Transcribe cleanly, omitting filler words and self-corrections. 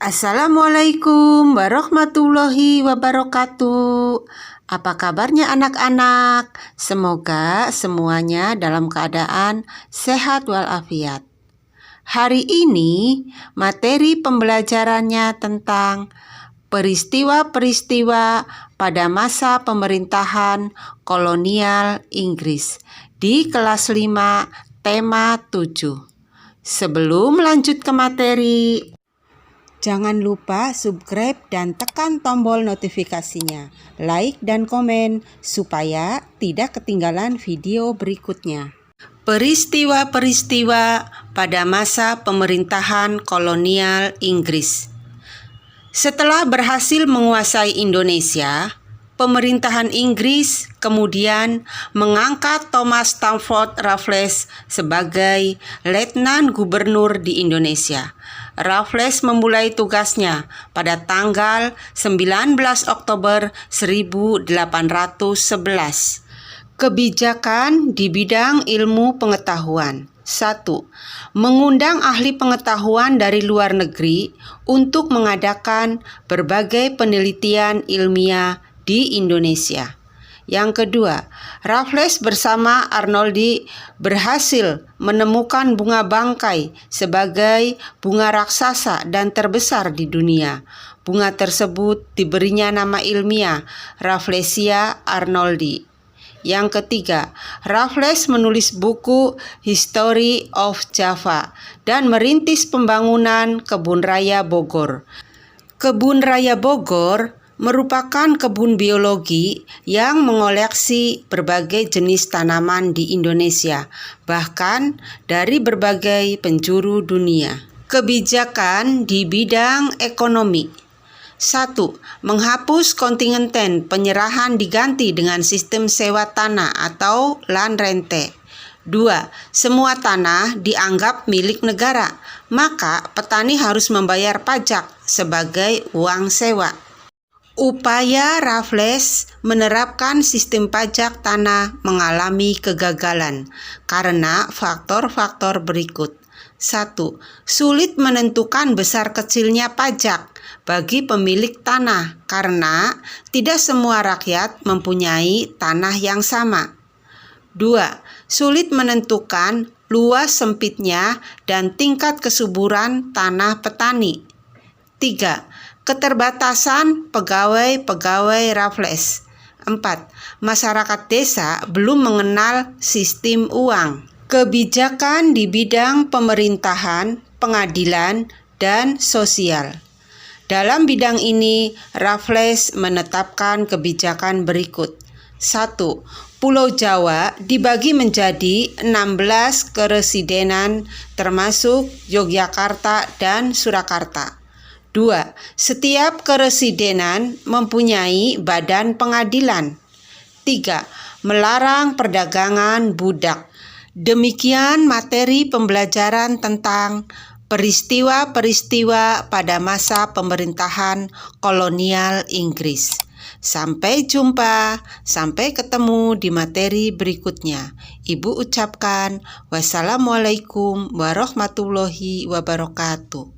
Assalamualaikum warahmatullahi wabarakatuh. Apa kabarnya anak-anak? Semoga semuanya dalam keadaan sehat walafiat. Hari ini materi pembelajarannya tentang peristiwa-peristiwa pada masa pemerintahan kolonial Inggris di kelas 5 tema 7. Sebelum lanjut ke materi, jangan lupa subscribe dan tekan tombol notifikasinya, like dan komen supaya tidak ketinggalan video berikutnya. Peristiwa-peristiwa pada masa pemerintahan kolonial Inggris. Setelah berhasil menguasai Indonesia, pemerintahan Inggris kemudian mengangkat Thomas Stamford Raffles sebagai Letnan Gubernur di Indonesia. Raffles memulai tugasnya pada tanggal 19 Oktober 1811. Kebijakan di bidang ilmu pengetahuan. 1. Mengundang ahli pengetahuan dari luar negeri untuk mengadakan berbagai penelitian ilmiah di Indonesia. Yang kedua, Raffles bersama Arnoldi berhasil menemukan bunga bangkai sebagai bunga raksasa dan terbesar di dunia. Bunga tersebut diberinya nama ilmiah Rafflesia arnoldii. Yang ketiga, Raffles menulis buku History of Java dan merintis pembangunan Kebun Raya Bogor. Kebun Raya Bogor merupakan kebun biologi yang mengoleksi berbagai jenis tanaman di Indonesia, bahkan dari berbagai penjuru dunia. Kebijakan di bidang ekonomi. 1. Menghapus kontingenten penyerahan diganti dengan sistem sewa tanah atau land rente. 2. Semua tanah dianggap milik negara, maka petani harus membayar pajak sebagai uang sewa. Upaya Raffles menerapkan sistem pajak tanah mengalami kegagalan karena faktor-faktor berikut. 1. Sulit menentukan besar kecilnya pajak bagi pemilik tanah karena tidak semua rakyat mempunyai tanah yang sama. 2. Sulit menentukan luas sempitnya dan tingkat kesuburan tanah petani. 3. Keterbatasan pegawai-pegawai Raffles. 4. Masyarakat desa belum mengenal sistem uang. Kebijakan di bidang pemerintahan, pengadilan, dan sosial. Dalam bidang ini, Raffles menetapkan kebijakan berikut. 1. Pulau Jawa dibagi menjadi 16 keresidenan termasuk Yogyakarta dan Surakarta. 2. Setiap keresidenan mempunyai badan pengadilan. 3. Melarang perdagangan budak. Demikian materi pembelajaran tentang peristiwa-peristiwa pada masa pemerintahan kolonial Inggris. Sampai jumpa, sampai ketemu di materi berikutnya. Ibu ucapkan wassalamualaikum warahmatullahi wabarakatuh.